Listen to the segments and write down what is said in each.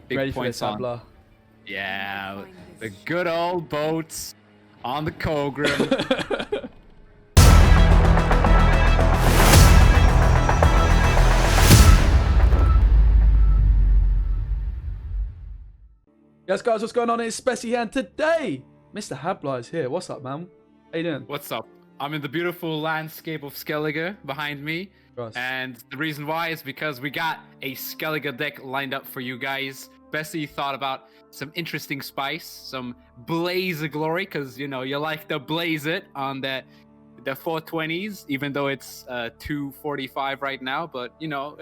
big Ready for points this, on. Abla. Yeah, the good old boats on the Kogrim. Yes, guys, what's going on? It's Specimen, and today, Mr. Habla is here. What's up, man? How you doing? What's up? I'm in the beautiful landscape of Skellige behind me. Trust. And the reason why is because we got a Skellige deck lined up for you guys. Bessie thought about some interesting spice, some blaze of glory, because you know you like to blaze it on the 420s, even though it's 245 right now. But you know,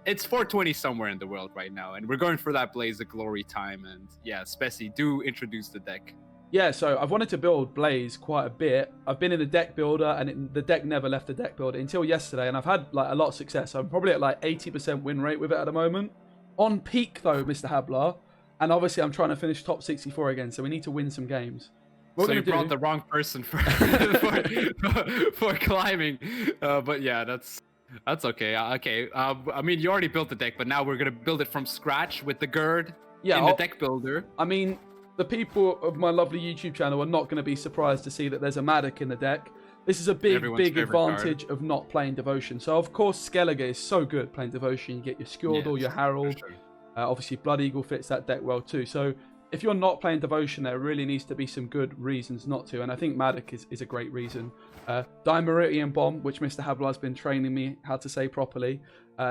it's 420 somewhere in the world right now, and we're going for that blaze of glory time. And yeah, Spessy, do introduce the deck. Yeah, so I've wanted to build Blaze quite a bit. I've been in the deck builder, and the deck never left the deck builder until yesterday, and I've had like a lot of success. I'm probably at like 80% win rate with it at the moment. On peak though, Mr. Habla, and obviously I'm trying to finish top 64 again, so we need to win some games. So you brought the wrong person for for climbing, but yeah, that's okay. Okay, I mean you already built the deck, but now we're gonna build it from scratch with the Gerd in the deck builder. I mean, the people of my lovely YouTube channel are not going to be surprised to see that there's a Madoc in the deck. This is a big advantage of not playing Devotion. So, of course, Skellige is so good playing Devotion. You get your Skjord or your Herald. Sure. Obviously, Blood Eagle fits that deck well too. So, if you're not playing Devotion, there really needs to be some good reasons not to. And I think Madoc is a great reason. Dimeridian Bomb, which Mr. Habla has been training me how to say properly,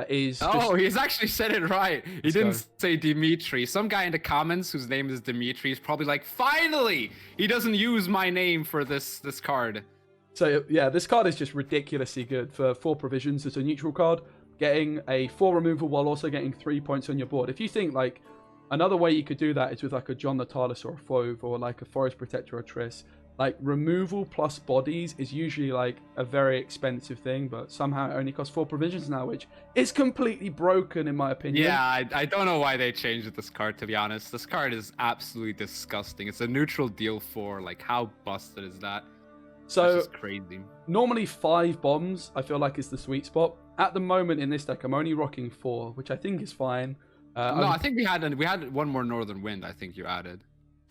is... he's actually said it right. He didn't say Dimitri. Some guy in the comments whose name is Dimitri is probably like, finally! He doesn't use my name for this card. So, yeah, this card is just ridiculously good for 4 provisions as a neutral card, getting a 4 removal while also getting 3 points on your board. If you think, like, another way you could do that is with, like, a John Natalis or a Fove or, like, a Forest Protector or Triss. Like, removal plus bodies is usually, like, a very expensive thing, but somehow it only costs 4 provisions now, which is completely broken, in my opinion. Yeah, I don't know why they changed this card, to be honest. This card is absolutely disgusting. It's a neutral deal 4. Like, how busted is that? So, that's just crazy. Normally 5 bombs, I feel like, is the sweet spot. At the moment in this deck, I'm only rocking 4, which I think is fine. No, I think we had one more Northern Wind, I think you added.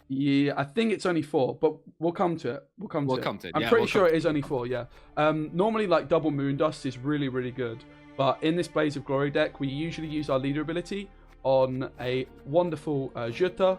Yeah, I think it's only 4, but we'll come to it. We'll come to it. I'm pretty sure it is only 4, yeah. Normally, like, double Moon Dust is really, really good. But in this Blaze of Glory deck, we usually use our leader ability on a wonderful Jutta,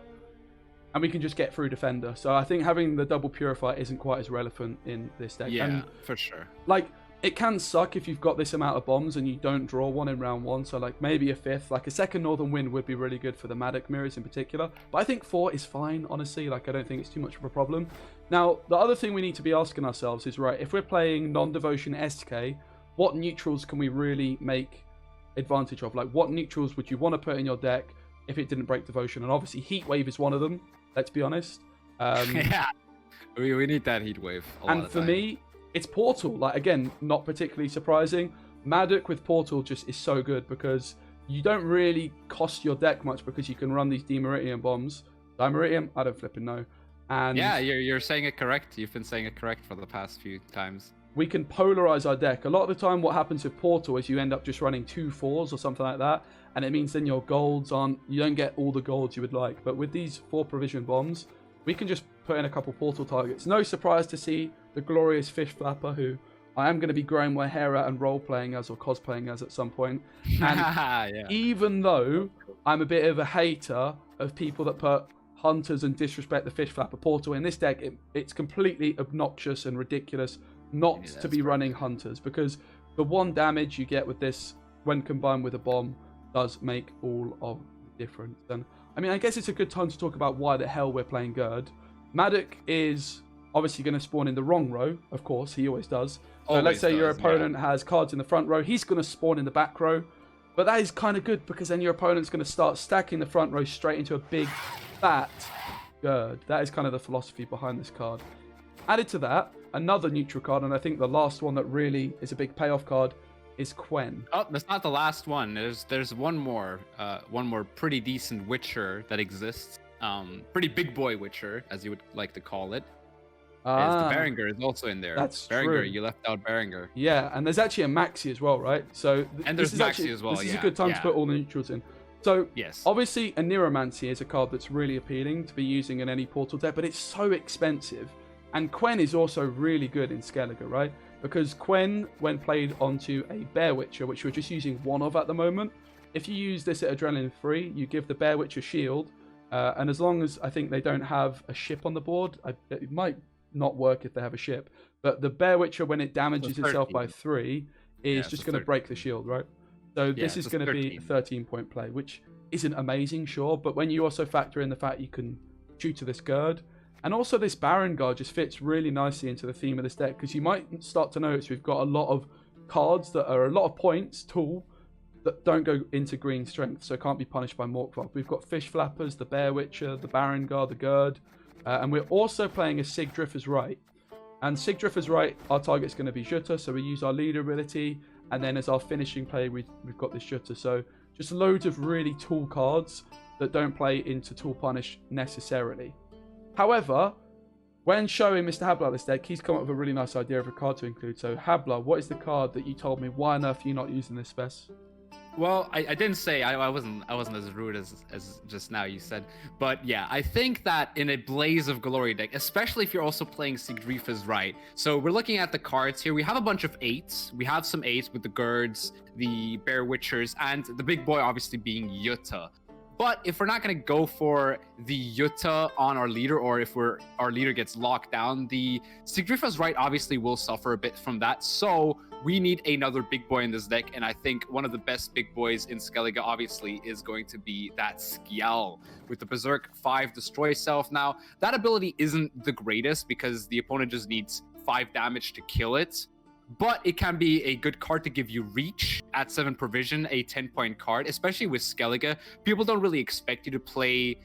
and we can just get through Defender. So I think having the double Purify isn't quite as relevant in this deck. Yeah, and, for sure. Like, it can suck if you've got this amount of bombs and you don't draw one in round 1. So, like, maybe a 5th. Like, a second Northern Wind would be really good for the Madoc mirrors in particular. But I think 4 is fine, honestly. Like, I don't think it's too much of a problem. Now, the other thing we need to be asking ourselves is, right, if we're playing non-Devotion SK, what neutrals can we really make advantage of? Like, what neutrals would you want to put in your deck if it didn't break Devotion? And obviously, Heat Wave is one of them, let's be honest. Yeah, we need that Heat Wave a lot of for me, it's Portal. Like, again, not particularly surprising. Madoc with Portal just is so good because you don't really cost your deck much because you can run these Demeridian bombs. Dimeridium? I don't flipping know. And yeah, you're saying it correct. You've been saying it correct for the past few times. We can polarize our deck. A lot of the time what happens with Portal is you end up just running 2 4s or something like that. And it means then your golds aren't... You don't get all the golds you would like. But with these 4 provision bombs, we can just put in a couple Portal targets. No surprise to see the glorious Fish Flapper, who I am going to be growing my hair out and role-playing as or cosplaying as at some point. And yeah. Even though I'm a bit of a hater of people that put Hunters and disrespect the Fish Flapper Portal, in this deck, it's completely obnoxious and ridiculous not to be running Hunters, because the 1 damage you get with this when combined with a bomb does make all of the difference. And I mean, I guess it's a good time to talk about why the hell we're playing Gerd. Madoc is obviously going to spawn in the wrong row, of course, he always does. So let's say your opponent has cards in the front row, he's going to spawn in the back row. But that is kind of good because then your opponent's going to start stacking the front row straight into a big, fat Gerd. That is kind of the philosophy behind this card. Added to that, another neutral card, and I think the last one that really is a big payoff card, is Quen. Oh, that's not the last one. There's one more pretty decent Witcher that exists. Pretty big boy Witcher, as you would like to call it. The Berenger is also in there. That's Berenger, true. you left out Berenger. Yeah, and there's actually a Maxi as well, right? So and there's Maxi as well. This is a good time to put all the neutrals in. So, Yes. obviously, a Neuromancy is a card that's really appealing to be using in any portal deck, but it's so expensive. And Quen is also really good in Skellige, right? Because Quen, when played onto a Bear Witcher, which we're just using one of at the moment, if you use this at Adrenaline 3, you give the Bear Witcher shield, and as long as I think they don't have a ship on the board, it might not work if they have a ship, but the Bear Witcher, when it damages itself by 3, is just going to break the shield, right? So this is going to be a 13-point play, which isn't amazing, sure, but when you also factor in the fact you can shoot to this Gerd, and also this Baron Guard just fits really nicely into the theme of this deck, because you might start to notice we've got a lot of cards that are a lot of points, tall, that don't go into green strength, so can't be punished by Morkvar. We've got Fish Flappers, the Bear Witcher, the Baron Guard, the Gerd, and we're also playing a Sigdriffer's Right. And Sigdriffer's Right, our target's going to be Jutta, so we use our leader ability, and then as our finishing play, we've got this Jutta. So just loads of really tall cards that don't play into tool punish necessarily. However, when showing Mr. Hablar this deck, he's come up with a really nice idea of a card to include. So Hablar, what is the card that you told me? Why on earth are you not using this, Spec? Well, I didn't say I wasn't as rude as just now you said, but yeah, I think that in a Blaze of Glory deck, especially if you're also playing Sigdrifa's Right. So we're looking at the cards here. We have a bunch of 8s. We have some 8s with the Gerds, the Bear Witchers, and the big boy obviously being Jutta. But if we're not going to go for the Jutta on our leader, or if our leader gets locked down, the Sigdrifa's Right obviously will suffer a bit from that. So we need another big boy in this deck, and I think one of the best big boys in Skellige obviously is going to be that Skial with the Berserk 5 Destroy Self. Now, that ability isn't the greatest because the opponent just needs 5 damage to kill it. But it can be a good card to give you reach at 7 provision, a 10-point card, especially with Skellige. People don't really expect you to play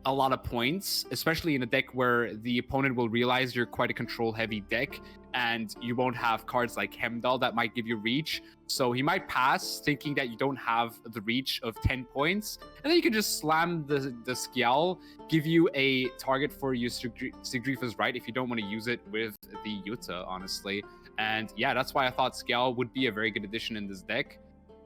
a lot of points, especially in a deck where the opponent will realize you're quite a control-heavy deck, and you won't have cards like Hemdall that might give you reach. So he might pass, thinking that you don't have the reach of 10 points, and then you can just slam the Skial, give you a target for your Sigdrifa's Right if you don't want to use it with the Jutta, honestly. And yeah, that's why I thought Skial would be a very good addition in this deck.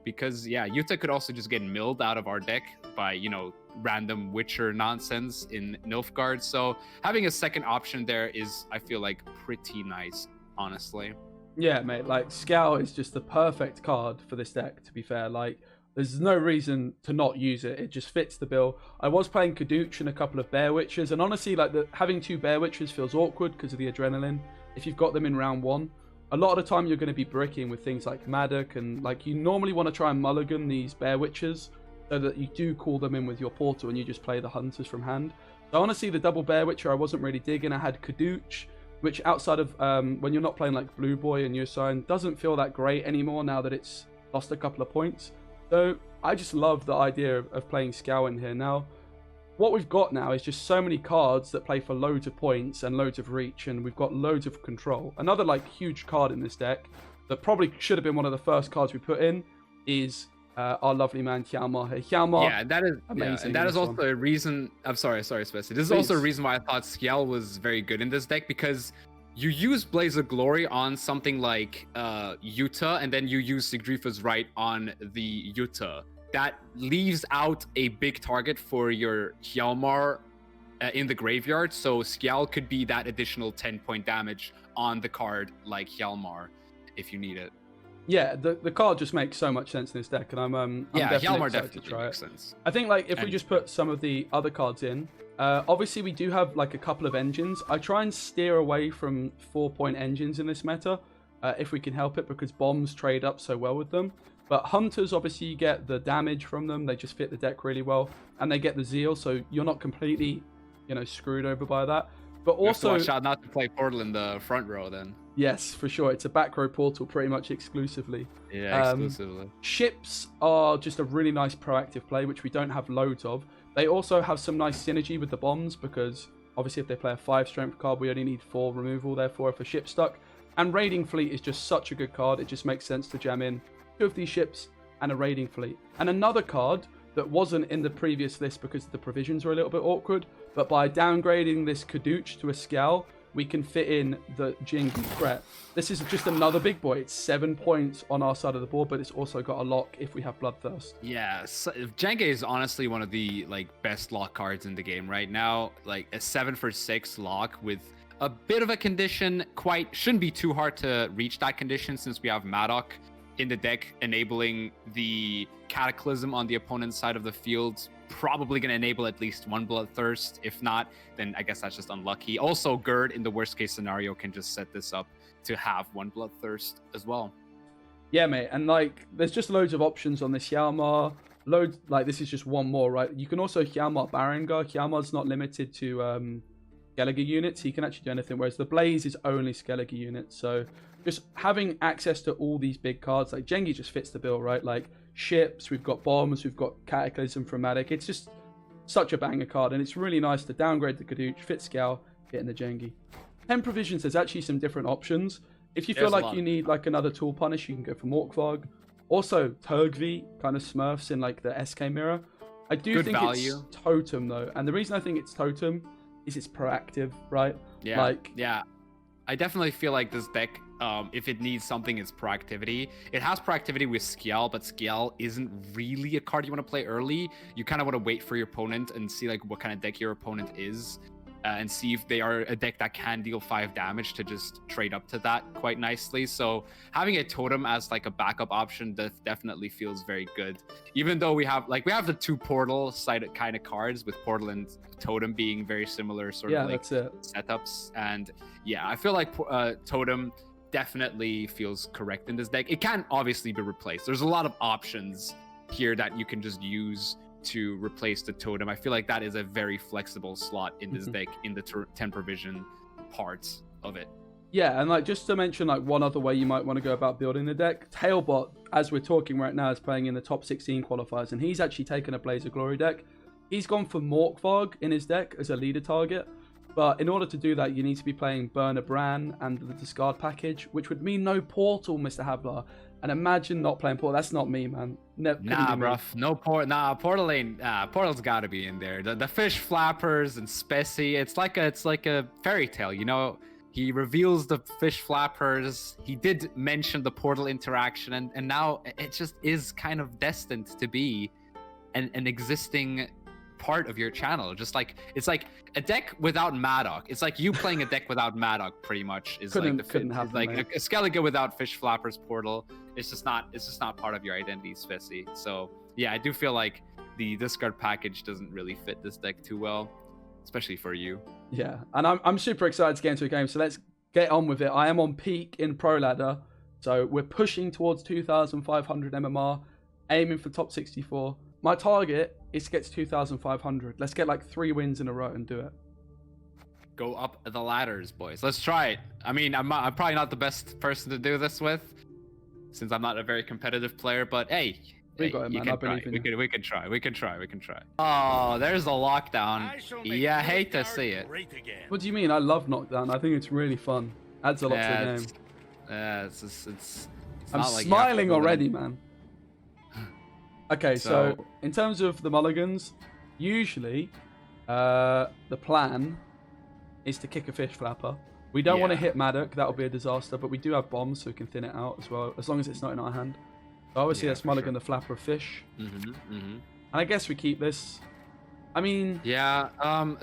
Because yeah, Jutta could also just get milled out of our deck by, you know, random Witcher nonsense in Nilfgaard. So having a second option there is, I feel like, pretty nice, honestly. Yeah, mate, like Scout is just the perfect card for this deck, to be fair. Like, there's no reason to not use it. It just fits the bill. I was playing Kadooch and a couple of Bear Witchers, and honestly, like, having 2 Bear Witchers feels awkward because of the adrenaline. If you've got them in round 1, a lot of the time you're going to be bricking with things like Madoc, and like you normally want to try and mulligan these Bear Witchers so that you do call them in with your portal and you just play the Hunters from hand. So honestly, the double Bear Witcher I wasn't really digging. I had Kadooch, which outside of when you're not playing like Blue Boy and Usain, doesn't feel that great anymore now that it's lost a couple of points. So I just love the idea of playing Scout in here. Now, what we've got now is just so many cards that play for loads of points and loads of reach, and we've got loads of control. Another like huge card in this deck that probably should have been one of the first cards we put in is our lovely man Hjalmar here. Hjalmar, yeah, that is amazing. Yeah, and that is also a reason. I'm sorry, Specie. This is also a reason why I thought Skial was very good in this deck, because you use Blaze of Glory on something like Jutta, and then you use Sigdrifa's Right on the Jutta. That leaves out a big target for your Hjalmar in the graveyard, so Skial could be that additional 10-point damage on the card like Hjalmar if you need it. Yeah, the card just makes so much sense in this deck, and I'm definitely Hjalmar excited to definitely try makes it. sense. I think like if we just put some of the other cards in, obviously we do have like a couple of engines. I try and steer away from 4-point engines in this meta if we can help it, because bombs trade up so well with them. But Hunters, obviously, you get the damage from them. They just fit the deck really well. And they get the Zeal, so you're not completely, you know, screwed over by that. But also, watch out not to play Portal in the front row then. Yes, for sure. It's a back row portal pretty much exclusively. Yeah, exclusively. Ships are just a really nice proactive play, which we don't have loads of. They also have some nice synergy with the bombs, because obviously if they play a 5 strength card, we only need 4 removal, therefore if a ship's stuck. And Raiding Fleet is just such a good card. It just makes sense to jam in 2 of these ships and a Raiding Fleet. And another card that wasn't in the previous list because the provisions were a little bit awkward, but by downgrading this Kadooch to a Skel, we can fit in the Jingi threat. This is just another big boy. It's 7 points on our side of the board, but it's also got a lock if we have Bloodthirst. Yeah, so Jenga is honestly one of the like best lock cards in the game right now. Like a 7 for 6 lock with a bit of a condition. Shouldn't be too hard to reach that condition since we have Madoc in the deck, enabling the Cataclysm on the opponent's side of the field. Probably going to enable at least one Bloodthirst. If not, then I guess that's just unlucky. Also, Gerd, in the worst case scenario, can just set this up to have one Bloodthirst as well. Yeah, mate. And like, there's just loads of options on this Hjalmar. Loads, like, this is just one more, right? You can also Hjalmar Barangar. Hjalmar's not limited to Skellige units. He can actually do anything, whereas the Blaze is only Skellige units. So just having access to all these big cards, like Jengi just fits the bill, right? Like, ships, we've got bombs, we've got Cataclysm from Madoc. It's just such a banger card, and it's really nice to downgrade the Kadooch, fit Skial, get in the Jengi. 10 provisions, there's actually some different options. If you feel like you need like another tool punish, you can go for Morkvarg. Also, Turgvi, kind of Smurfs in like the SK mirror. I do think it's Totem though, and the reason I think it's Totem is it's proactive, right? Yeah, like, yeah. I definitely feel like this deck, if it needs something, it's proactivity. It has proactivity with Skial, but Skial isn't really a card you want to play early. You kind of want to wait for your opponent and see like what kind of deck your opponent is, and see if they are a deck that can deal 5 damage to just trade up to that quite nicely. So having a Totem as like a backup option definitely feels very good. Even though we have the 2 Portal sided kind of cards, with Portal and Totem being very similar sort of like setups. And yeah, I feel like Totem definitely feels correct in this deck. It can obviously be replaced. There's a lot of options here that you can just use to replace the Totem. I feel like that is a very flexible slot in this deck in the 10 provision parts of it. Yeah, and like just to mention like one other way you might want to go about building the deck, Tailbot, as we're talking right now, is playing in the top 16 qualifiers, and he's actually taken a Blaze of Glory deck. He's gone for Morkvarg in his deck as a leader target, but in order to do that, you need to be playing Burner Bran and the discard package, which would mean no Portal, Mr. Havlar. And imagine not playing Portal. That's not me, man. Nah, bruv. No Portal. Nah, Portal ain't. Portal's got to be in there. The fish flappers and Speci. It's like a fairy tale, you know. He reveals the fish flappers. He did mention the Portal interaction, and now it just is kind of destined to be an existing part of your channel. Just like it's like a deck without Madoc. It's like you playing a deck without Madoc, pretty much. Is couldn't happen, like a Skellige without Fish Flappers Portal. It's just not part of your identity, Speci. So yeah, I do feel like the discard package doesn't really fit this deck too well, especially for you. Yeah, and I'm super excited to get into a game. So let's get on with it. I am on peak in Pro Ladder, so we're pushing towards 2,500 MMR, aiming for top 64. My target is to get to 2,500. Let's get like 3 wins in a row and do it. Go up the ladders, boys. Let's try it. I mean, I'm probably not the best person to do this with, since I'm not a very competitive player. But hey, we got it, man. I believe in you. We can try. Oh, there's a lockdown. Yeah, I hate to see it. What do you mean? I love knockdown. I think it's really fun. Adds a lot to the game. Yeah, it's I'm smiling already, man. Okay, so in terms of the mulligans, usually the plan is to kick a fish flapper. We don't want to hit Madoc, that'll be a disaster, but we do have bombs so we can thin it out as well, as long as it's not in our hand. So obviously that's mulligan the flapper of fish. And I guess we keep this. I mean... Yeah,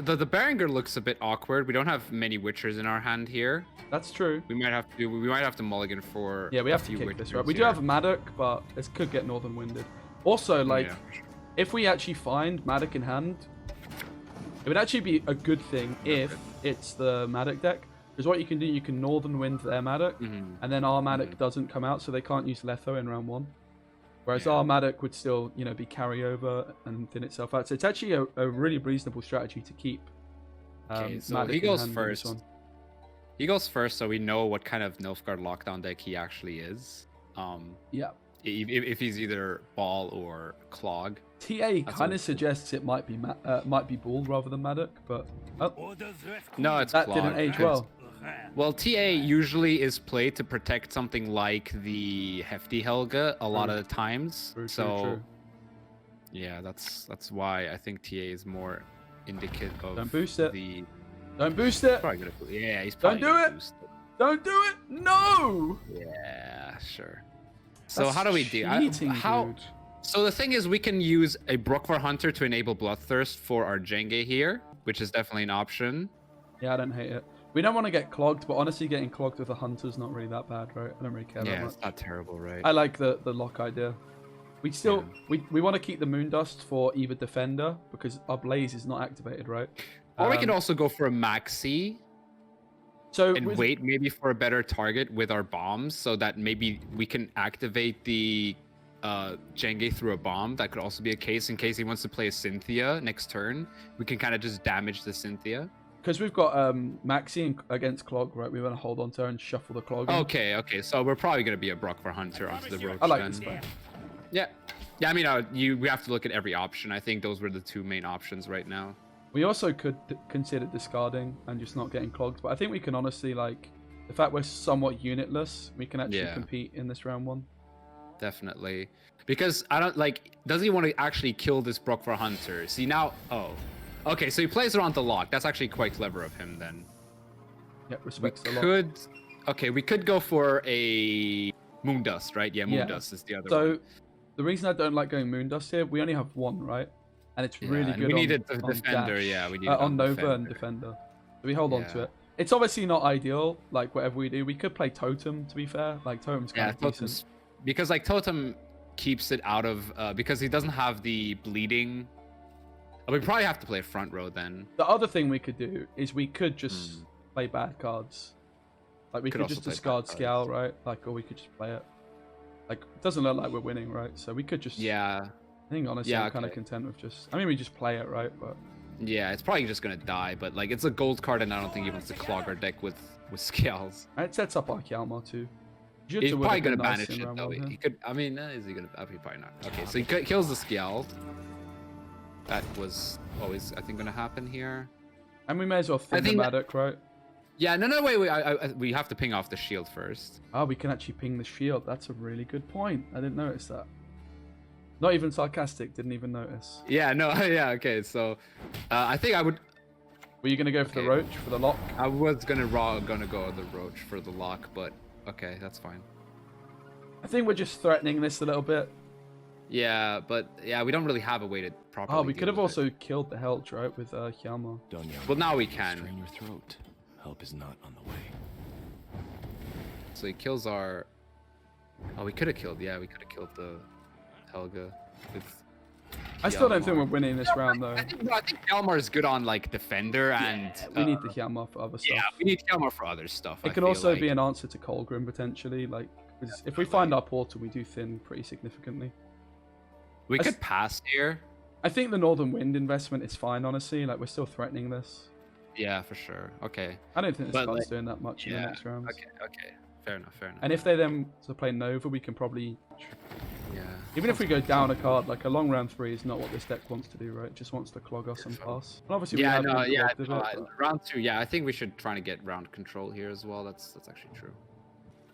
the Berenger looks a bit awkward. We don't have many Witchers in our hand here. That's true. We might have to mulligan for we have to kick this, right? We do have a Madoc, but this could get Northern Winded. Also, like, if we actually find Madoc in hand, it would actually be a good thing if it's the Madoc deck. Because what you can do, you can Northern Wind their Madoc, and then our Madoc doesn't come out, so they can't use Letho in round 1. Whereas our Madoc would still, you know, be carryover and thin itself out. So it's actually a really reasonable strategy to keep. Okay, so he goes first. He goes first, so we know what kind of Nilfgaard lockdown deck he actually is. Yeah. If he's either ball or clog. TA kind of suggests it might be ball rather than Madoc, but no, it's that clog. Didn't age well. Well, TA usually is played to protect something like the Hefty Helga a lot of the times. True. Yeah, that's why I think TA is more indicative of Don't boost it. the. Don't boost it. Probably gonna. Yeah, he's Don't probably do gonna it. boost it. Don't do it. No. Yeah, sure. So That's how do we do? cheating, dude. So the thing is, we can use a Brookvar Hunter to enable Bloodthirst for our Jenge here, which is definitely an option. Yeah, I don't hate it. We don't want to get clogged, but honestly, getting clogged with a hunter's not really that bad, right? I don't really care that Yeah, much. it's not terrible, right? I like the lock idea. We still we want to keep the Moondust for either defender because our blaze is not activated, right? Or we can also go for a Maxi so and wait maybe for a better target with our bombs, so that maybe we can activate the Jenge through a bomb. That could also be a case in case he wants to play a Cynthia next turn. We can kind of just damage the Cynthia. Because we've got Maxi against Clog, right? We want to hold on to her and shuffle the Clog. Okay, so we're probably gonna be a Brookvar Hunter onto the Roach. I like then. this play. Yeah. I mean, we have to look at every option. I think those were the two main options right now. We also could consider discarding and just not getting clogged, but I think we can honestly, like, the fact we're somewhat unitless, we can actually compete in this round one. Definitely. Because I don't, like, does he want to actually kill this Brookvar Hunter? See, now, okay, so he plays around the lock. That's actually quite clever of him, then. Yeah, respects the lock. Okay, we could go for a Moondust, right? Yeah, Moondust is the other one. So, the reason I don't like going Moondust here, we only have one, right? And it's really good we needed on Defender, dash. we needed on Nova Defender. and Defender. So we hold on to it. It's obviously not ideal, like, whatever we do. We could play Totem, to be fair. Like, Totem's kind of decent. Because, like, Totem keeps it out of... because he doesn't have the bleeding... we probably have to play front row, then. The other thing we could do is we could just play bad cards. Like, we could just discard Skial, right? Like, or we could just play it. Like, it doesn't look like we're winning, right? So we could just... Yeah. I think, honestly, I'm kind of content with just... I mean, we just play it, right? But... Yeah, it's probably just going to die, but, like, it's a gold card, and I don't think he wants to clog our deck with Skials. It sets up our Kjalmar, too. He's probably going to banish it, though. He could... I mean, is he going to... Probably not. Okay, so he kills the Skial. That was always, I think, going to happen here. And we may as well thin the Madoc, right? Yeah, no, wait. We have to ping off the shield first. Oh, we can actually ping the shield. That's a really good point. I didn't notice that. Not even sarcastic. Didn't even notice. Yeah, no, yeah, okay. So, I think I would... Were you going to go for the Roach, for the lock? I was gonna go the Roach for the lock, but okay, that's fine. I think we're just threatening this a little bit. Yeah, but yeah, we don't really have a way to properly. Oh, we could have also killed the Helge, right, with Hjalmar. Well, now we can. Strain your throat. Help is not on the way. So he kills our... Oh, we could have killed... Yeah, we could have killed the Helga with... I still don't think we're winning this round, though. I think Hjalmar is good on, like, Defender and... we need the Hjalmar for other stuff. Yeah, we need Hjalmar for other stuff. It could also be an answer to Colgrim, potentially. Like, if we find our portal, we do thin pretty significantly. We could pass here. I think the Northern Wind investment is fine, honestly. Like, we're still threatening this. Yeah, for sure. Okay. I don't think this card's doing that much in the next round. Okay. Fair enough. And if they then play Nova, we can probably... Yeah. Even if we go down a card, like a long round 3 is not what this deck wants to do, right? It just wants to clog us and pass. And obviously, round 2. Yeah, I think we should try to get round control here as well. That's actually true.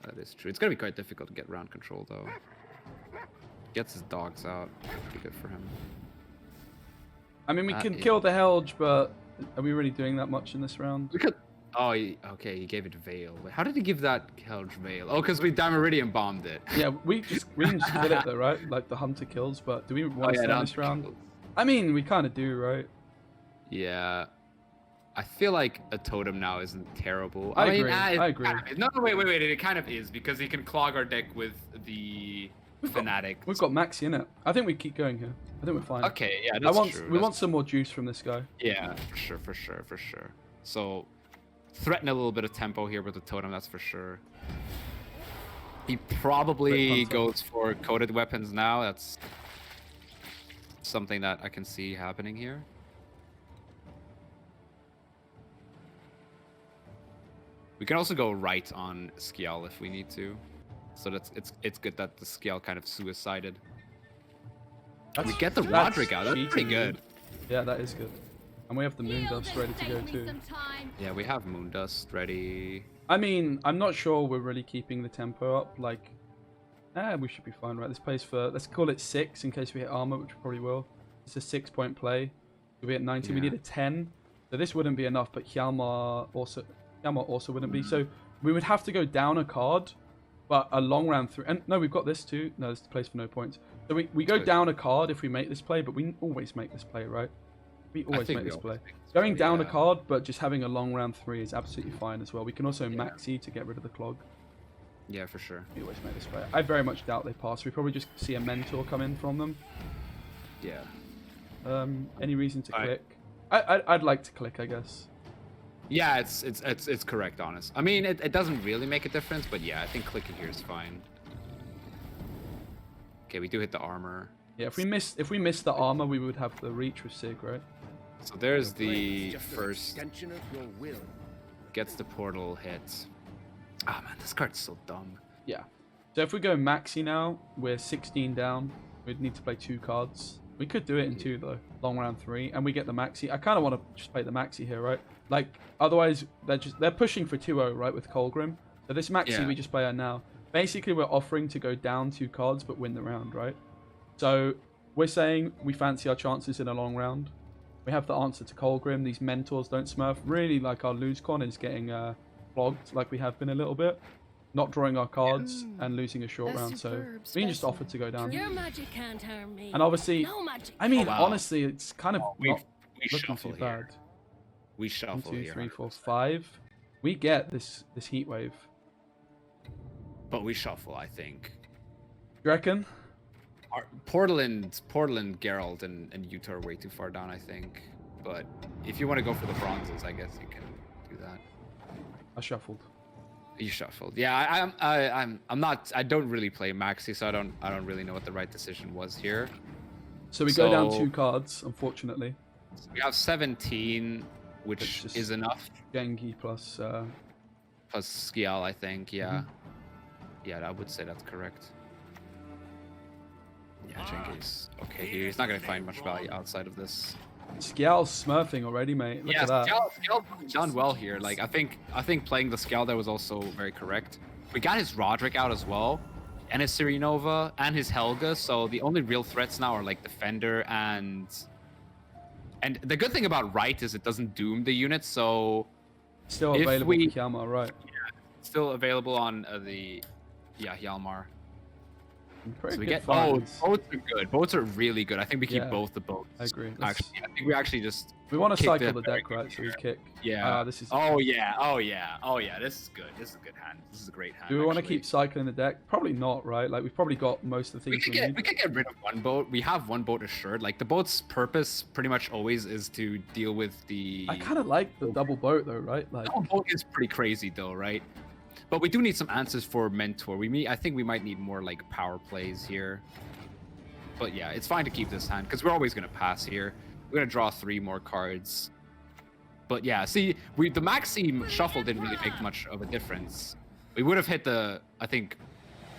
That is true. It's gonna be quite difficult to get round control though. Gets his dogs out. Be good for him. I mean, we can kill the Helge, but are we really doing that much in this round? We could. Oh, okay. He gave it Veil. Wait, how did he give that Helge Veil? Oh, because we Dimeridian bombed it. Yeah, we can just kill it though, right? Like the Hunter kills, but do we want to stay in this round? Kills. I mean, we kind of do, right? Yeah. I feel like a totem now isn't terrible. I agree. Kind of no, wait. It kind of is because he can clog our deck with the Fanatic. We've got Maxi in it. I think we keep going here. I think we're fine. Okay, yeah, that's true. We want some more juice from this guy. Yeah, for sure. So, threaten a little bit of tempo here with the totem, that's for sure. He probably goes for coated weapons now. That's something that I can see happening here. We can also go right on Skial if we need to. So it's good that the Skial kind of suicided. We get the Roderick out. That's pretty good. Yeah, that is good. And we have the Moondust ready to go too. Yeah, we have Moondust ready. I mean, I'm not sure we're really keeping the tempo up. Like, we should be fine, right? This plays for, let's call it 6 in case we hit armor, which we probably will. It's a 6-point play. We'll be at 90. Yeah. We need a 10. So this wouldn't be enough, but Hjalmar also wouldn't be. So we would have to go down a card, but a long round 3. And no, we've got this too. No, this is the place for no points. So we go down a card if we make this play, but we always make this play, right? We always make this play. Going down a card, but just having a long round 3 is absolutely fine as well. We can also maxi to get rid of the clog. Yeah, for sure. We always make this play. I very much doubt they pass. We probably just see a mentor come in from them. Yeah. Any reason to click? I'd like to click, I guess. Yeah, it's correct, honest. I mean, it doesn't really make a difference, but yeah, I think clicking here is fine. Okay, we do hit the armor. Yeah, if we miss the armor, we would have the reach with Sig, right? So there's the first. Gets the portal hit. Ah man, this card's so dumb. Yeah. So if we go maxi now, we're 16 down. We'd need to play 2 cards. We could do it in 2 though. Long round 3, and we get the maxi. I kind of want to just play the maxi here, right? Like otherwise they're pushing for 2-0, right, with Colgrim. So this maxi we just play out now. Basically, we're offering to go down 2 cards but win the round, right? So we're saying we fancy our chances in a long round. We have the answer to Colgrim. These mentors don't smurf. Really, like our lose con is getting flogged, like we have been a little bit. Not drawing our cards and losing a short round. So we just offered to go down. Your magic can't harm me. And obviously, No magic. I mean, honestly, it's kind of We not looking shuffle too here. bad. We shuffle 1, 2, here. 3, 4, 5. We get this heat wave. But we shuffle, I think. You reckon? Portland, Geralt, and Utah are way too far down, I think. But if you want to go for the bronzes, I guess you can do that. I shuffled. You shuffled. Yeah, I'm not. I don't really play maxi, so I don't really know what the right decision was here. So we go down 2 cards, unfortunately. We have 17, which Just is enough. Gengi plus. Plus Skial, I think. Yeah. Yeah, I would say that's correct. Yeah, Genghis. Okay, he's not gonna find much value outside of this. Skial's smurfing already, mate. Look at that. Skial done well here. Like I think playing the Skial there was also very correct. We got his Roderick out as well, and his Sirenova and his Helga. So the only real threats now are like Defender and the good thing about Right is it doesn't doom the unit. So Still if available we- for Hjalmar, right? still available on the Hjalmar. Pretty So we good get finds. boats are good. Boats are really good. I think we keep Yeah, both the boats. I agree. Actually, I think we actually just We want to kick cycle the very deck, right? So we kick. yeah. This is. Oh yeah. This is good. This is a good hand. This is a great hand. Do we want to actually. keep cycling the deck? Probably not, right? Like we've probably got most of the We things could we get need. we could get rid of one boat. We have one boat assured. Like the boat's purpose pretty much always is to deal with the. I kind of like the double boat though, right? Like Double boat is pretty crazy though, right? But we do need some answers for Mentor. I think we might need more like power plays here. But yeah, it's fine to keep this hand because we're always gonna pass here. We're gonna draw 3 more cards. But yeah, see, the Maxi shuffle didn't really make much of a difference. We would have hit the, I think,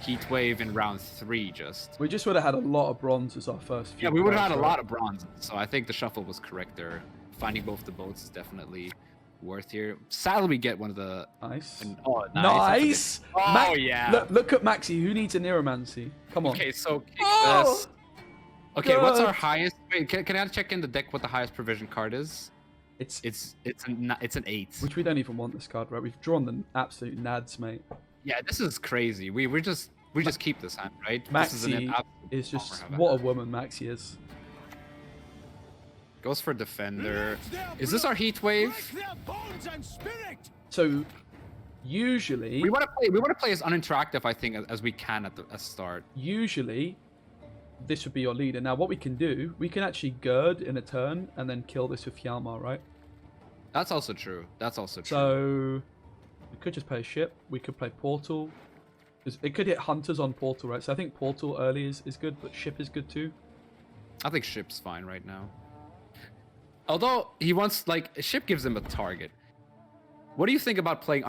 Heat Wave in round 3 just. we just would have had a lot of bronze as our first. Yeah, few we would have cards, had a right? lot of bronze. So I think the shuffle was correct there. Finding both the boats is definitely worth here. Sadly, we get one of the. Nice. Oh, Nice. Oh, yeah. Look at Maxi. Who needs a Neuromancy? Come on. Okay, so kick Oh, this. Okay, what's our good. highest? Wait, can I check in the deck what the highest provision card is? It's It's an 8. which we don't even want this card, right? We've drawn the absolute nads, mate. Yeah, this is crazy. We just keep this hand, right? This is an Maxi absolute is just bomber. what a woman Maxi is. Goes for Defender. Is this our Heat Wave? So usually, We want to play as uninteractive, I think, as we can at the start. usually this would be your leader. Now what we can do, we can actually gird in a turn and then kill this with Hjalmar, right? That's also true. That's also true. So we could just play a ship. We could play Portal. 'Cause it could hit Hunters on Portal, right? So I think Portal early is good, but ship is good too. I think Ship's fine right now. Although he wants a Ship gives him a target. What do you think about playing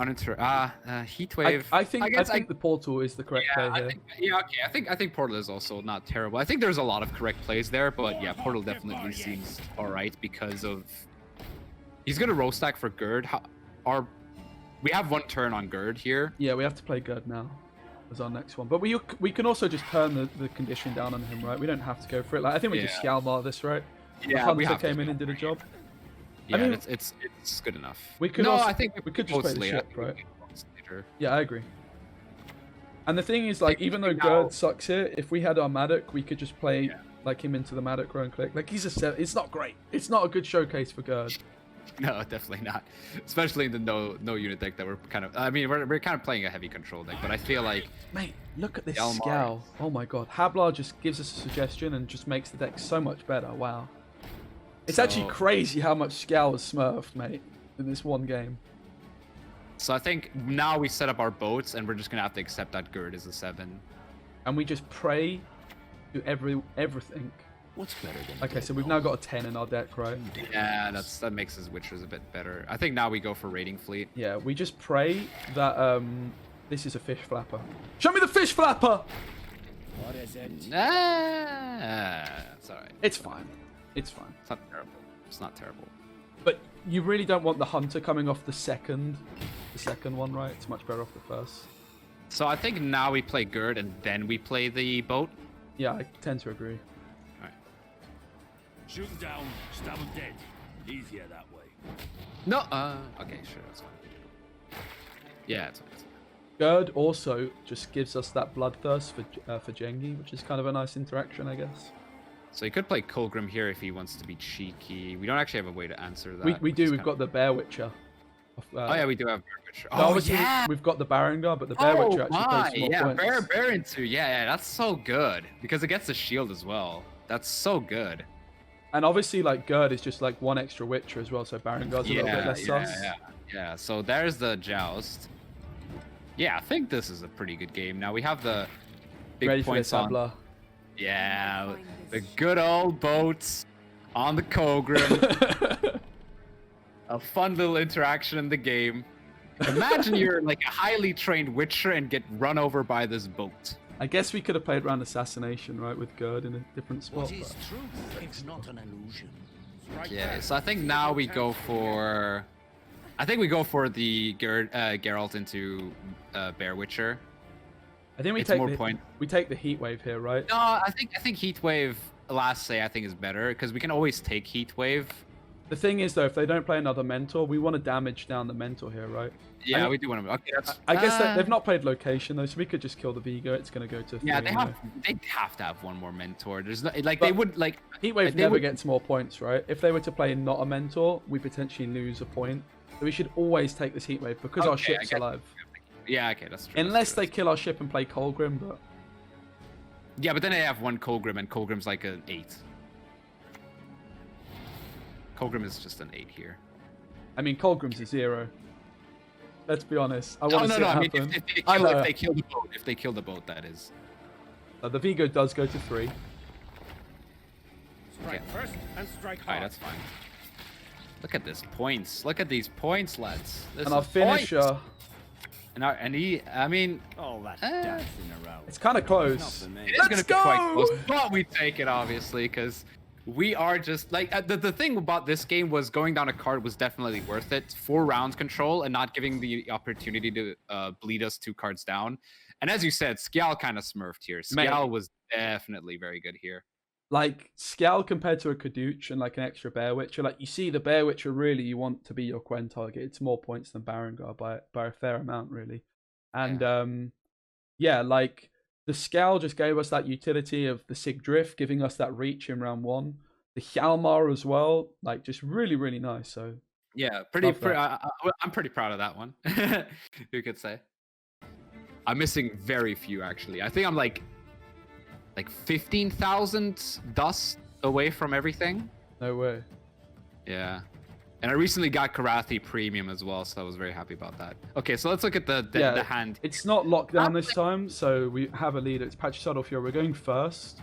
Heat Wave? I think the Portal is the correct play here. Okay. I think Portal is also not terrible. I think there's a lot of correct plays there, but yeah, Portal definitely seems alright because of he's gonna roll stack for Gerd. We have 1 turn on Gerd here. Yeah, we have to play Gird now as our next one. But we can also just turn the condition down on him, right? We don't have to go for it. Like I think we just Hjalmar this, right? The Yeah, Hunter we have to came in and did a job. Yeah, mean, it's good enough. We could no, also, I think we could just play the later. ship, right? Later. Yeah, I agree. And the thing is, like, even though now- Gerd sucks here, if we had our Madoc, we could just play like him into the Madoc row and click. Like, he's a 7. It's not great. It's not a good showcase for Gerd. No, definitely not. Especially in the no unit deck that we're kind of. I mean, we're kind of playing a heavy control deck, but I feel like Mate, look at this Skial Skial. Oh my god. Hablar just gives us a suggestion and just makes the deck so much better. Wow. It's actually crazy how much Skial was smurfed, mate, in this one game. So I think now we set up our boats, and we're just gonna have to accept that Gerd is a 7. And we just pray to everything. What's better than Okay, so we've now got a 10 in our deck, right? Yeah, that makes his Witchers a bit better. I think now we go for Raiding Fleet. Yeah, we just pray that this is a fish flapper. Show me the fish flapper! What is it? It's alright. It's fine. It's fine. It's not terrible. It's not terrible. But you really don't want the hunter coming off the second one, right? It's much better off the first. So I think now we play Gerd and then we play the boat. Yeah, I tend to agree. Shoot him down, stab him dead. Easier that way. No, okay, sure, that's fine. Yeah, it's okay. Gerd also just gives us that bloodthirst for Jengi, which is kind of a nice interaction, I guess. So he could play Colgrim here if he wants to be cheeky. We don't actually have a way to answer that. We do. We've got the Bear Witcher. Oh yeah, we do have Bear Witcher. No, obviously we've got the Barongar, but the Bear Witcher actually plays more points. Yeah, Bear into yeah, that's so good because it gets the shield as well. That's so good. And obviously, like, Gerd is just like one extra Witcher as well, so Barongar's a little bit less sus. Yeah. So there's the Joust. Yeah, I think this is a pretty good game. Now we have the big Ready for points this, on. Hablar. Yeah, the good old boats on the Colgrim. A fun little interaction in the game. Imagine you're like a highly trained Witcher and get run over by this boat. I guess we could have played around Assassination, right, with Gerd in a different spot. What is truth? It's not an illusion. Yeah, so I think now we go for... I think we go for the Geralt into Bear Witcher. I think we It's take more the, point. we take the heat wave here, right? No, I think Heatwave last say I think is better because we can always take Heatwave. The thing is, though, if they don't play another mentor, we want to damage down the mentor here, right? Yeah, we do want to. Okay, that's. I guess they've not played location though, so we could just kill the Vigo. It's gonna go to 3 Yeah, they anyway. have to have one more mentor. There's no like But they would like. Heatwave they never would- gets more points, right? If they were to play not a mentor, we potentially lose a point. So we should always take this Heatwave because our Okay, I ship's guess- alive. Yeah, okay, that's true. Unless they that's kill our ship and play Colgrim, but true. Yeah, but then they have one Colgrim and Colgrim's like an 8. Colgrim is just an 8 here. I mean Colgrim's a 0. Let's be honest. I No, want to no, see no. it I mean, happen. if they kill the boat, that is. The Vigo does go to 3. Strike first and strike Alright, hard. that's fine. Look at this points. Look at these points, lads. This And our is points. finisher, And he, I mean, All that dancing around. it's kind of close. it is Let's gonna be quite go! close, but we take it obviously because we are just like the thing about this game was going down a card was definitely worth it. 4 rounds control and not giving the opportunity to bleed us 2 cards down. And as you said, Skial kind of smurfed here. Skial was definitely very good here. Like Skel compared to a Caduce and like an extra Bear Witcher, like you see the Bear Witcher really you want to be your Quen target. It's more points than Barongar by a fair amount really. And yeah, like the Skel just gave us that utility of the Sig Drift, giving us that reach in round 1. The Hjalmar as well, like just really, really nice. So Yeah, I'm pretty proud of that one. You could say. I'm missing very few actually. I think I'm like 15,000 dust away from everything. no way. Yeah. And I recently got Karathi Premium as well, so I was very happy about that. Okay, so let's look at the hand. It's not locked down this time, so we have a leader. It's Patchy here. We're going first.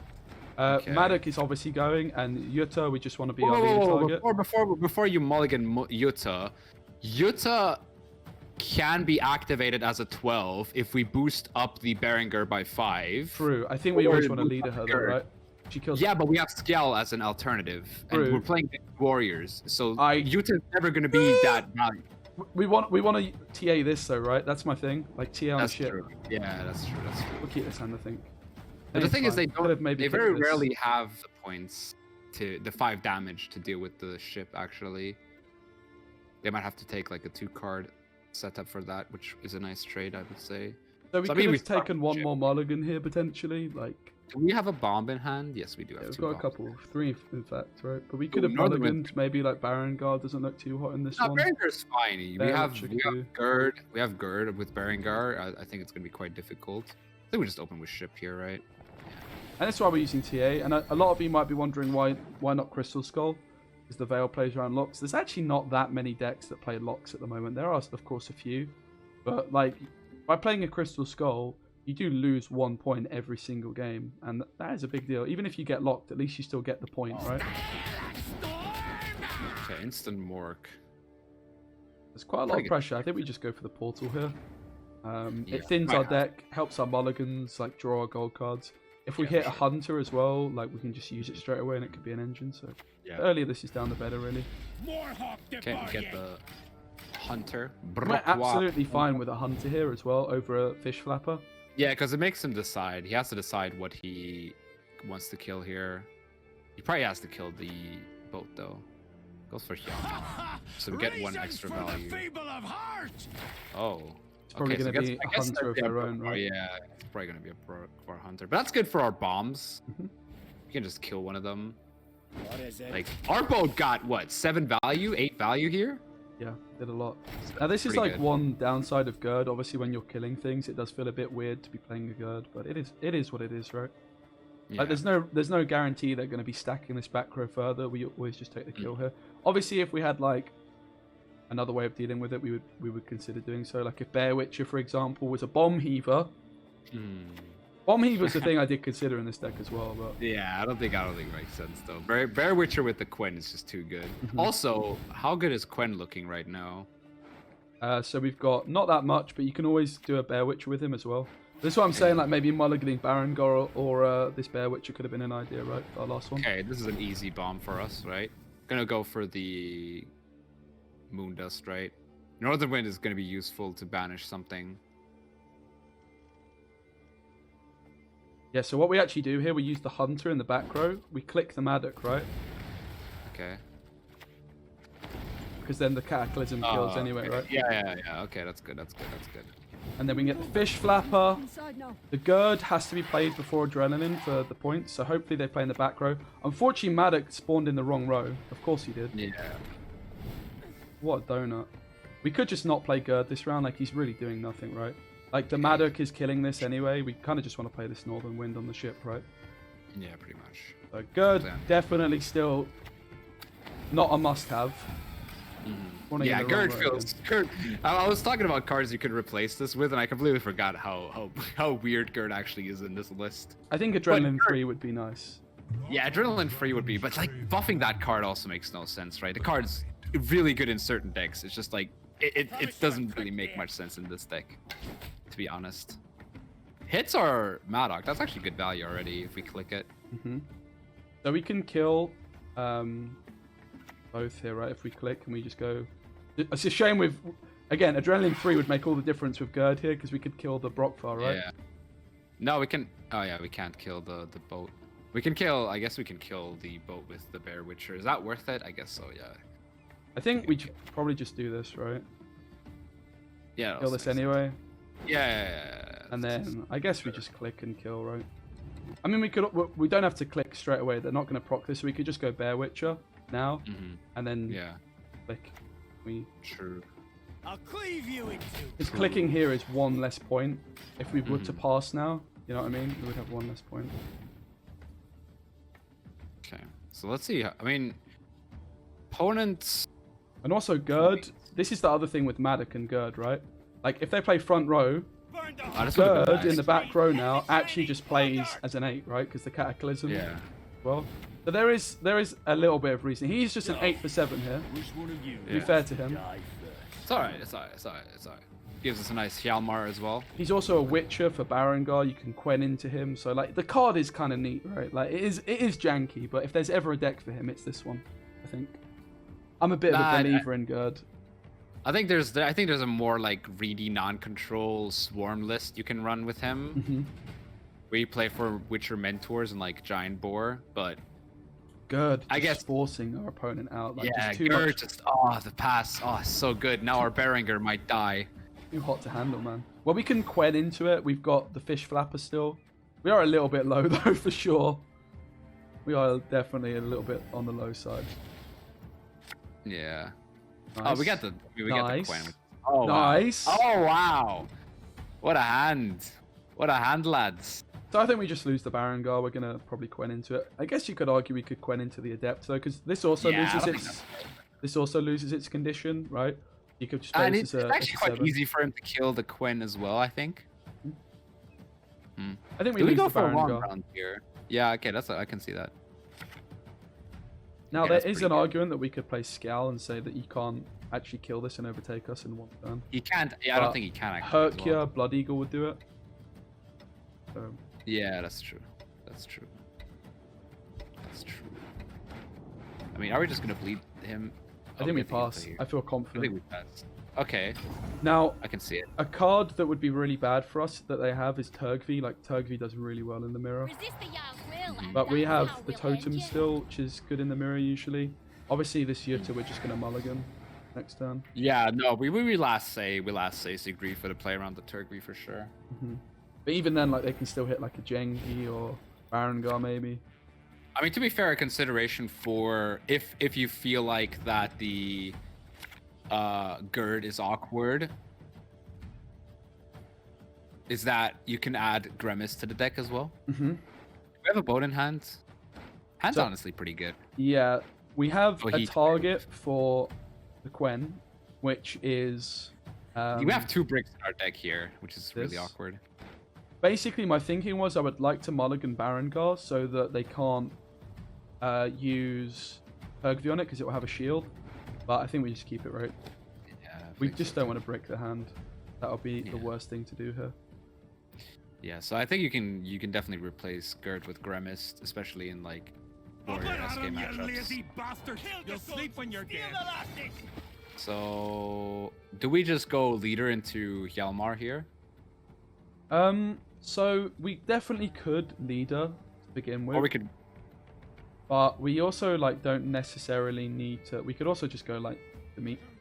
Okay. Madoc is obviously going, and Yutta, we just want to be Whoa, our whoa, leader whoa, target. before you mulligan Yutta can be activated as a 12 if we boost up the Berengar by 5. True. I think we always want to leader her, though, right? She kills. Yeah, but we have Skial as an alternative, True. and we're playing warriors, so I- Yuta's never going to be that value. We want to TA this though, right? That's my thing. Like TA on That's the ship. true. Yeah, that's true. That's true. We'll keep this hand, I think. But the It's thing is, fine. they Could have maybe they kicked very this. rarely have the points to the 5 damage to deal with the ship. Actually, they might have to take like a 2-card setup for that, which is a nice trade, I would say. So we So, I could mean, have we taken one ship. more mulligan here potentially. Like, Do we have a bomb in hand? Yes, we do have we've 2 got a bombs. couple, 3 in fact, right? But we could have Northern Wind. mulliganed. Maybe like Baron Guard doesn't look too hot in this No, one. Berengar's fine. We Bear have Witcher we too. have Gerd. We have Gerd with Berengar. I think it's gonna be quite difficult. I think we just open with ship here, right? And that's why we're using TA. And a lot of you might be wondering why not Crystal Skull? Because the Veil plays around locks. There's actually not that many decks that play locks at the moment. There are, of course, a few. But like, by playing a Crystal Skull, you do lose 1 point every single game. And that is a big deal. Even if you get locked, at least you still get the point, right? Okay, instant Mork. There's quite a lot Pretty of good. pressure. I think we just go for the portal here. Yeah, It thins might our have deck, helps our mulligans, like draw our gold cards. If we Yeah, hit for a sure. hunter as well, like we can just use it straight away and it could be an engine. So Yeah. the earlier this is down, the better, really. Okay, we get the Hunter. We're Brokwa. absolutely fine with a hunter here as well over a fish flapper. Yeah, because it makes him decide. He has to decide what he wants to kill here. He probably has to kill the boat though. Goes for Hyang. So we get 1 extra value. Oh. It's probably okay, so going to I be guess- I a guess hunter of that'd be a their own, Brokwa, right? Yeah, it's probably gonna be a for a hunter, but that's good for our bombs. Mhm. We can just kill one of them. What is it? Like our boat got what 7 value, 8 value here. Yeah, did a lot. Now this is pretty like good. one downside of Gerd. Obviously, when you're killing things, it does feel a bit weird to be playing a Gerd, but it is what it is, right? Yeah. Like, there's no guarantee they're going to be stacking this back row further. We always just take the kill Mm. here. Obviously, if we had like another way of dealing with it, we would consider doing so. Like if Bear Witcher, for example, was a bomb heaver. Bomb heaver's the thing I did consider in this deck as well, but Yeah, I don't think it makes sense though. Bear Witcher with the Quen is just too good. Mhm. Also, how good is Quen looking right now? so we've got not that much, but you can always do a Bear Witcher with him as well. That's what I'm saying. Like maybe mulliganing Barangor or this Bear Witcher could have been an idea, right? For our last one. Okay, this is an easy bomb for us, right? Gonna go for the Moon Dust, right? Northern Wind is gonna be useful to banish something. Yeah. So what we actually do here, we use the Hunter in the back row. We click the Madoc, right? Okay. Because then the Cataclysm kills anyway, okay. right? Yeah. Okay, that's good. That's good. And then we get the Fish Flapper. Inside now. The Gerd has to be played before Adrenaline for the points, so hopefully they play in the back row. Unfortunately, Madoc spawned in the wrong row. Of course he did. Yeah. What a donut. We could just not play Gerd this round, like he's really doing nothing, right? Like the Madoc is killing this anyway. We kind of just want to play this Northern Wind on the ship, right? Yeah, pretty much. So Gerd Yeah. definitely still not a must-have. Spawning in Yeah, the wrong Gerd row feels. Gerd. I was talking about cards you could replace this with, and I completely forgot how weird Gerd actually is in this list. I think Adrenaline Gerd- 3 would be nice. Yeah, Adrenaline free would be, but like buffing that card also makes no sense, right? The card's really good in certain decks. It's just like it doesn't really make much sense in this deck, to be honest. Hits are Madoc. That's actually good value already if we click it. So we can kill both here, right? If we click and we just go... It's a shame with... Again, Adrenaline 3 would make all the difference with Gerd here, because we could kill the Brockfar, right? Yeah. No, we can. Oh yeah, we can't kill the boat. We can kill. I guess we can kill the boat with the Bear Witcher. Is that worth it? I guess so. Yeah. I think we should probably just do this, right? Yeah. Kill this anyway. Yeah. And then I guess we just click and kill, right? I mean, we don't have to click straight away. They're not going to proc this. So we could just go Bear Witcher now, and then Yeah. click. We True. I'll cleave you in two. Because clicking here is 1 less point. If we were to pass now, you know what I mean? We would have 1 less point. Okay. So let's see. I mean, opponents. And also Gerd. This is the other thing with Madoc and Gerd, right? Like if they play front row, Burn the Oh, this would've been Gerd in nice. the back row now actually just plays as an 8, right? Because the Cataclysm. Yeah. Well, so there is a little bit of reason. He's just an 8 for 7 here. Which one of you? To be fair to him. Die first. It's alright. It's alright. Gives us a nice Hjalmar as well. He's also a Witcher for Barangar. You can Quen into him. So like the card is kind of neat, right? Like it is janky, but if there's ever a deck for him, it's this one. I think. I'm a bit of a believer in Gerd. I think there's a more like greedy non-control swarm list you can run with him. Mm-hmm. Where you play for Witcher mentors and like Giant Boar, but Good. I just guess- forcing our opponent out. Like, Yeah, just too Gert much, just the pass. Oh, so good. Now our Berenger might die. too hot to handle, man. Well, we can Quen into it. We've got the fish flapper still. We are a little bit low though, for sure. We are definitely a little bit on the low side. Yeah. Nice. Oh, we got the Nice. Quen. Oh, Nice. Wow. Oh wow. What a hand. What a hand, lads. So I think we just lose the Barangar. We're gonna probably Quen into it. I guess you could argue we could Quen into the Adept though, because this also Yeah, I loses don't its. think This also loses its condition, right? You could just And play it's this as a actually quite 7. easy for him to kill the Quen as well, I think. I think we Do we lose go the for a long Barangar. round here? Yeah, okay, I can see that. Now Okay, there that's is pretty an good. argument that we could play Skial and say that you can't actually kill this and overtake us in one turn. He can't. Yeah, I don't But think he can actually. as Herkia, well. Blood Eagle would do it. So, Yeah, that's true. That's true. That's true. I mean, are we just gonna bleed him? I think we pass. I feel I think confident. we pass. Okay, Now, I can see it. a card that would be really bad for us that they have is Turgvi. Like, Turgvi does really well in the mirror. Resist the Jarl's will, and But we that's have how the we'll end totem you. still, which is good in the mirror usually. Obviously, this Yuta, we're just going to mulligan next turn. Yeah, no, we last say Sigrid for the play around the Turkey for sure. But even then, like, they can still hit like a Jengi or Barangar maybe. I mean, to be fair, a consideration for if you feel like that the Gerd is awkward, is that you can add Grimace to the deck as well. Mm-hmm. We have a boat in hand. Hand's So- honestly pretty good. Yeah, we have Oh, a he- target for the Quen, which is... We have 2 bricks in our deck here, which is really this. awkward. Basically, my thinking was I would like to mulligan Barangar so that they can't use Turgvi on it because it will have a shield. But I think we just keep it, right? Yeah, I We think just so don't too. want to break the hand. That would be the Yeah. worst thing to do here. Yeah, so I think you can definitely replace Gerd with Grimace, especially in like warrior SK matchups. bastard! You'll sleep when you're dead. So do we just go leader into Hjalmar here? So we definitely could leader to begin with. Or we could But we also like don't necessarily need to. We could also just go like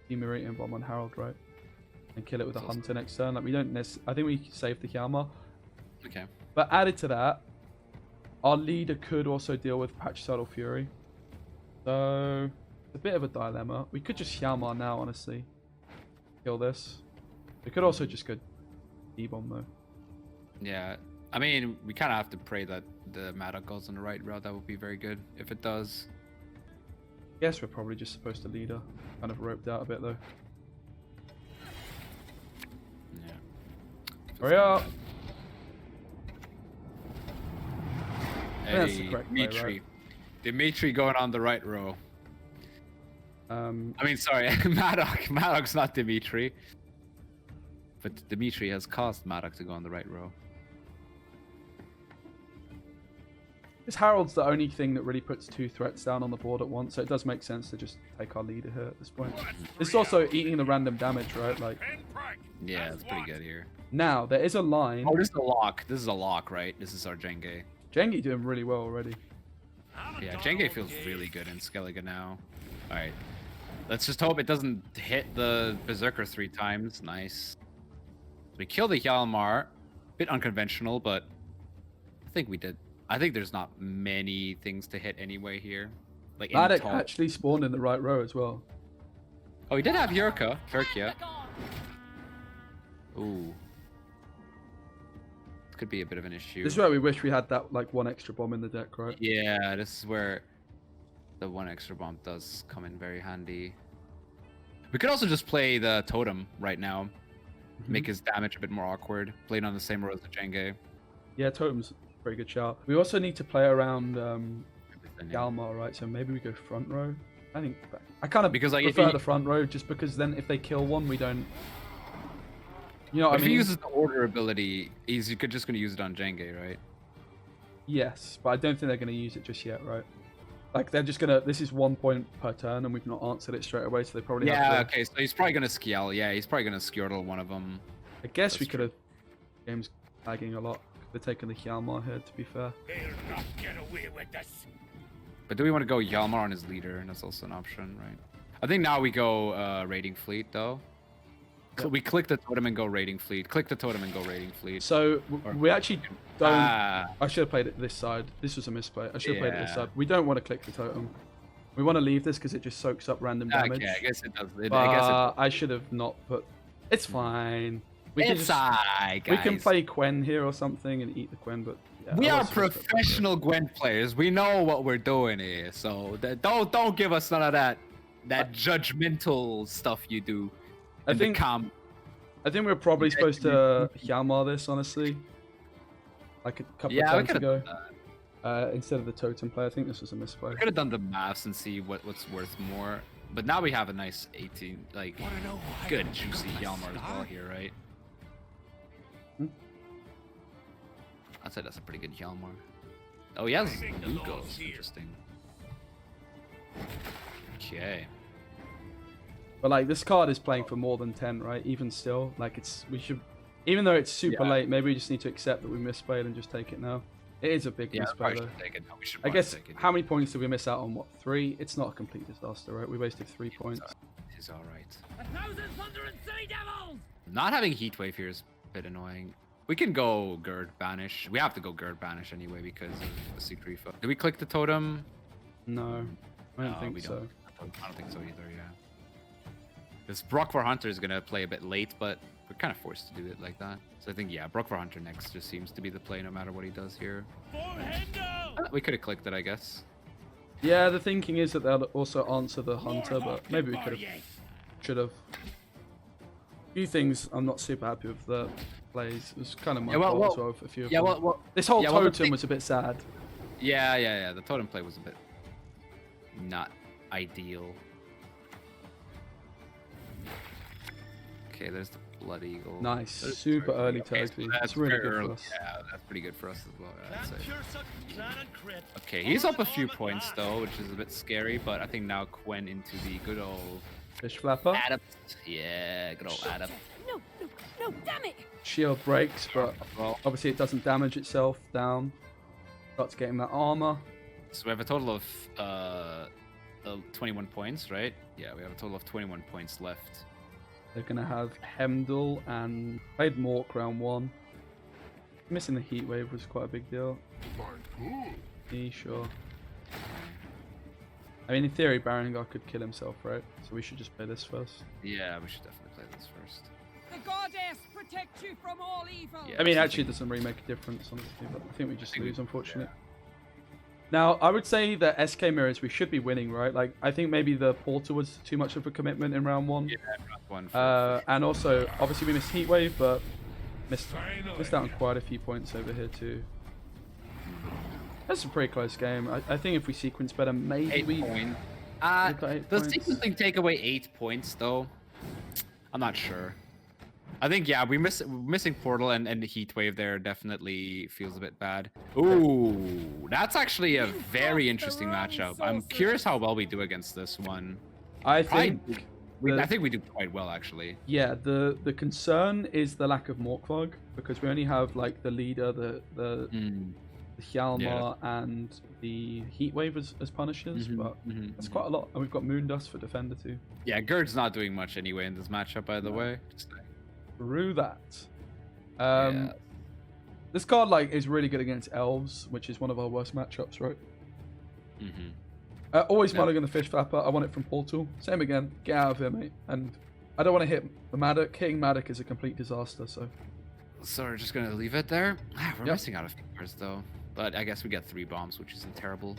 Demerite and Bomb on Harold, right? And kill it with a That's also- Hunter next turn. Like we don't I think we save the Hjalmar. okay. But added to that, our leader could also deal with Patricidal Fury. So it's a bit of a dilemma. We could just Hjalmar now, honestly. Kill this. We could also just go D-bomb though. Yeah. I mean, we kind of have to pray that the Madoc goes on the right route. That would be very good if it does. Guess we're probably just supposed to leader. Kind of roped out a bit though. Yeah. Hurry up! Hey, That's the correct play, Dimitri. right? Dimitri going on the right row. I mean, sorry, Madoc's not Dimitri. But Dimitri has caused Madoc to go on the right row. This Harold's the only thing that really puts 2 threats down on the board at once, so it does make sense to just take our leader here at this point. It's also eating the random damage, right? Like Yeah, it's pretty good here. now there is a line. Oh, this is a lock. This is a lock, right? This is our Jenge. Jengi doing really well already. Yeah, Jenge feels really good in Skellige now. Alright. Let's just hope it doesn't hit the Berserker 3 times. Nice. We killed the Hjalmar. Bit unconventional, but I think we did. I think there's not many things to hit anyway here. Like any Madoc tall- actually spawned in the right row as well. Oh, he did have Yurka. Herkia. Ooh. Could be a bit of an issue. This is where we wish we had that like 1 extra bomb in the deck, right? Yeah, this is where the 1 extra bomb does come in very handy. We could also just play the totem right now. Make his damage a bit more awkward. Play it on the same row as the Jenge. Yeah, Totem's a very good shout. We also need to play around Galmar, right? So maybe we go front row. I think I kind of Because, like, if prefer he- the front row just because then if they kill one, we don't. You know what If I mean? he uses the order ability, he's just going to use it on Jenge, right? Yes, but I don't think they're going to use it just yet, right? Like they're just gonna. This is 1 point per turn, and we've not answered it straight away, so they probably Yeah, have to. okay, so he's probably going to Skial. Yeah, he's probably going to Skjortle one of them. I guess That's we could have. Game's lagging a lot. They're taking the Hjalmar here, to be fair. They'll not get away with this. But do we want to go Hjalmar on his leader? That's also an option, right? I think now we go raiding fleet though. So we click the totem and go raiding fleet. Click the totem and go raiding fleet. So we actually don't. Ah. I should have played it this side. This was a misplay. I should have played it this Yeah. side. We don't want to click the totem. We want to leave this because it just soaks up random damage. Okay, I guess it does. I should have not put. It's fine. We can It's just, alright, we can guys. play Quen here or something and eat the Quen, but yeah, We I are was supposed to- professional Gwent players. We know what we're doing here. So don't give us none of that judgmental stuff you do. I in think- the com. I think we're probably supposed to Hjalmar this, honestly. Like a couple of Yeah, we turns could ago. have Instead of the totem play. I think this was a misplay. done the maths and see what's worth more. But now we have a nice 18, like Wanna know why good I juicy got Hjalmar as well stuck? here, right? Hmm? I'd say that's a pretty good Hjalmar. Oh, he has Think the Lugos. Lord's here. Interesting. Okay. But like this card is playing for more than 10, right? Even still, like we should, even though it's super Yeah. late, maybe we just need to accept that we misplayed and just take it now. It is a big Yeah, misplay probably though. should take it. No, we should I probably guess take it. how many points did we miss out on? What, 3? It's not a complete disaster, right? We wasted 3 points. He's all right. 1,000 thunder and sea devils! Not having Heatwave here is a bit annoying. We can go Gerd Banish. We have to go Gerd Banish anyway because of the Secret Reef. Do we click the totem? No, I don't No, think we so. don't. I don't think so either, yeah. This Brock for Hunter is going to play a bit late, but we're kind of forced to do it like that. So I think, yeah, Brock for Hunter next just seems to be the play no matter what he does here. We could have clicked it, I guess. Yeah, the thinking is that they'll also answer the hunter, but maybe we could have, should have. A few things I'm not super happy with the plays. It was kind of my Yeah, well- fault well- as well for a few of Yeah, them. well, This whole yeah, well, the totem thing- was a bit sad. yeah. The totem play was a bit not ideal. Okay, there's the Blood Eagle. Nice, There's super the- early okay, so territory. that's It's really very good for early. us. Yeah, that's pretty good for us as well. I'd say. Pure suck, plan and crit. Okay, he's up a few points though, which is a bit scary, but I think now Quen into the good old Fish flapper. Adept. Yeah, good old Adept. No, damn it! Shield breaks, but Well, obviously it doesn't damage itself down. Starts getting that armor. so we have a total of 21 points, right? Yeah, we have a total of 21 points left. They're gonna have Hemdall and played Mork round 1. Missing the heat wave was quite a big deal. Yeah, sure. I mean, in theory, Barangar could kill himself, right? So we should just play this first. Yeah, we should definitely play this first. The goddess protect you from all evil! Yeah. I mean, so I actually, it think- doesn't really make a difference, honestly, but I think we just think we- lose, unfortunately. Now, I would say that SK mirrors, we should be winning, right? Like, I think maybe the portal was too much of a commitment in round 1. Yeah, round one. For And also, obviously, we missed Heatwave, but missed out on quite a few points over here, too. That's a pretty close game. I think if we sequence better, maybe 8 we... points. We've got 8 Does points. sequencing take away 8 points though? I'm not sure. I think yeah, we're missing Portal and the Heat Wave there definitely feels a bit bad. Ooh, that's actually a very interesting matchup. I'm curious how well we do against this one. I Probably- think... I think we do quite well actually. Yeah, the concern is the lack of Morkvog, because we only have, like, the leader, the Hjalmar, and the Heatwave as punishers, but that's quite a lot. And we've got Moondust for defender, too. Yeah, Gerd's not doing much anyway in this matchup, by the way. Just saying. Through that. Yeah. This card, like, is really good against Elves, which is one of our worst matchups, right? Always Yeah. mulligan the Fish Flapper. I want it from Portal. Same again. Get out of here, mate. And I don't want to hit the Madoc. Hitting Madoc is a complete disaster, so... So we're just gonna leave it there. We're Yep. missing out a few cards though, but I guess we get 3 bombs, which isn't terrible.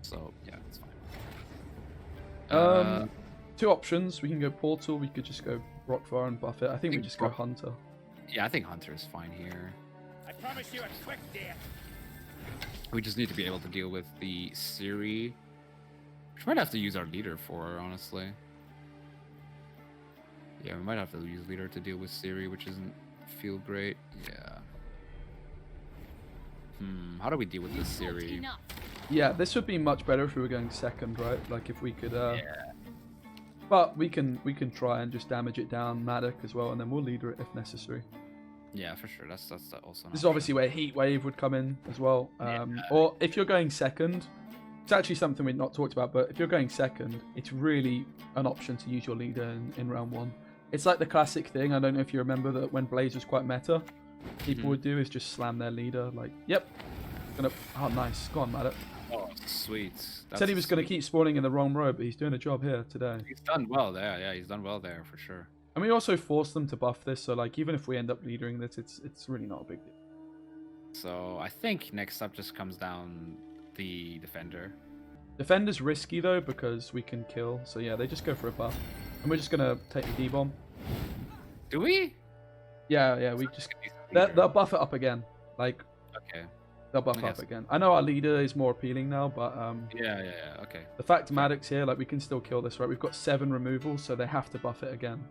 So yeah, it's fine. 2 options. We can go Portal. We could just go Rockfire and buff it. I think we think just go Hunter. Yeah, I think Hunter is fine here. I promise you a quick death. We just need to be able to deal with the Siri, which we might have to use our leader for, honestly. Yeah, we might have to use leader to deal with Siri, which isn't feel great. Yeah. How do we deal with this Siri? Enough. Yeah, this would be much better if we were going second, right? Like if we could. Yeah. But we can try and just damage it down, Madoc as well, and then we'll leader it if necessary. Yeah, for sure. That's also. This is obviously where Heat Wave would come in as well. Yeah. Or if you're going second, It's actually something we've not talked about, but if you're going second, it's really an option to use your leader in round 1. It's like the classic thing. I don't know if you remember that when Blaze was quite meta, people would do is just slam their leader. Like, yep, oh nice, go on, Madoc. Oh, sweet. Said he was going to keep spawning in the wrong row, but he's doing a job here today. He's done well there. Yeah, he's done well there for sure. And we also forced them to buff this, so like even if we end up leadering this, it's really not a big deal. So I think next up just comes down the defender. Defender's risky though because we can kill. So yeah, they just go for a buff, and we're just gonna take the D-bomb. Do we? Yeah, we just they'll buff it up again. Like Okay. they'll buff up again. I know our leader is more appealing now, but Yeah. Okay. the fact Madoc's here, like we can still kill this, right? We've got 7 removals, so they have to buff it again.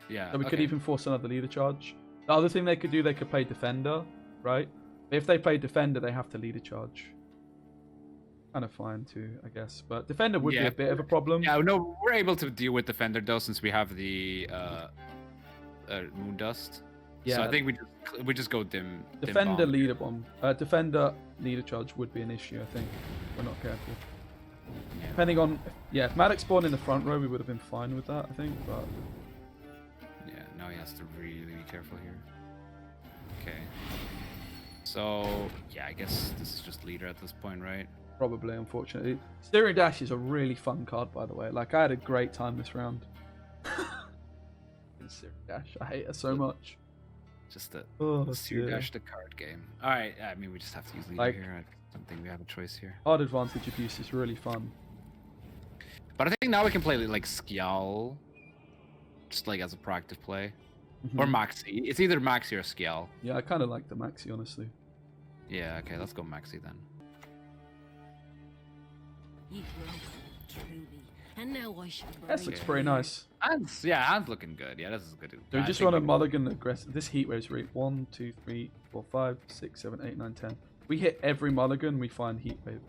Yeah. So we could even force another leader charge. The other thing they could do, they could play defender, right? If they play defender, they have to leader charge. Kind of fine too, I guess. But defender would be a bit of a problem. Yeah. No, we're able to deal with defender though since we have the moon dust. Yeah. So I think we just go dim. Defender bomb. leader bomb. Defender leader charge would be an issue, I think. If we're not careful. Yeah. Depending on, if Madoc spawned in the front row, we would have been fine with that, I think. But Yeah. Now he has to really be careful here. Okay. So yeah, I guess this is just leader at this point, right? probably, unfortunately. Steering Dash is a really fun card, by the way. Like, I had a great time this round. Steering Dash, I hate her so much. Just the Oh, Steer dear. Dash the card game. Alright, I mean, we just have to use leader Like- here. I don't think we have a choice here. Hard advantage abuse is really fun. But I think now we can play like Skial, just like as a proactive play. Or Mhm. Maxi. It's either Maxi or Skial. Yeah, I kind of like the Maxi, honestly. Yeah, okay, let's go Maxi then. You've broken, truly. And now I shall This bury looks you. pretty nice. Hands, yeah, hands looking good. Yeah, this is good. Do we I just think want to we- mulligan aggressive? This heat wave's rate 1, 2, 3, 4, 5, 6, 7, 8, 9, 10. We hit every mulligan, we find heat wave.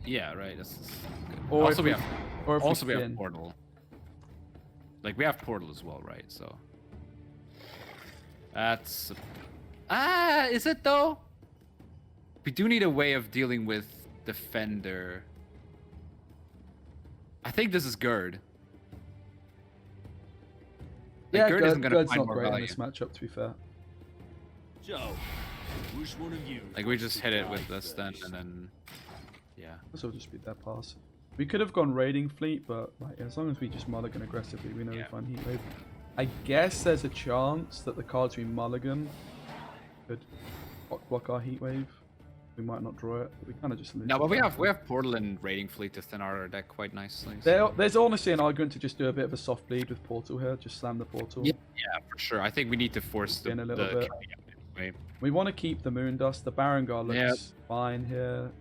Yeah, right. This is good. Or also, if we we- have Or if also we we have fin. portal. Like we have portal as well, right? So that's is it though? We do need a way of dealing with defender. I think this is Gerd. Like, Yeah, Gerd isn't gonna Gerd's find not more great in value. this matchup, to be fair. So, which one of you? Like we just hit it with this then, and then yeah. This will just be that pass. We could have gone raiding fleet, but like, as long as we just mulligan aggressively, we know we Yeah. find heat wave. I guess there's a chance that the cards we mulligan could block our heat wave. We might not draw it. We kind of just lose. No, but the we chance. have portal and raiding fleet to thin our deck quite nicely. so- There's honestly an argument to just do a bit of a soft bleed with portal here. Just slam the portal. Yeah, for sure. I think we need to force the, In a little bit. Anyway. We want to keep the moon dust. The Barongar looks fine here.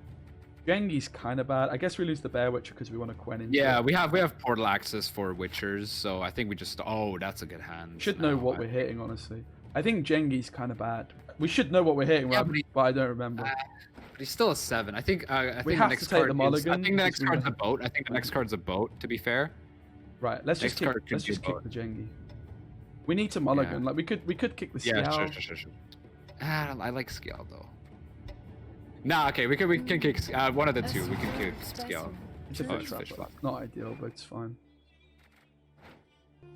Gengi's kind of bad. I guess we lose the Bear Witcher because we want to Quen into Yeah, it. we have portal access for Witchers, so I think we just that's a good hand. Should know what we're hitting, honestly. I think Gengi's kind of bad. We should know what we're hitting, Yeah, right? But I don't remember. But he's still a 7. I think I think We the have next to take card the is, mulligan I think the next because we card's a know- boat. I think the next card's a boat, to be fair. Right, let's just next kick, card could let's be just kick both. the Gengi. We need to mulligan. Like we could kick the Yeah, Skial. sure. I like Skial though. Nah, okay, we can kick one of the two. We can kick Skial. It's a Oh, fish it's trap. fish trap. Not ideal, but it's fine.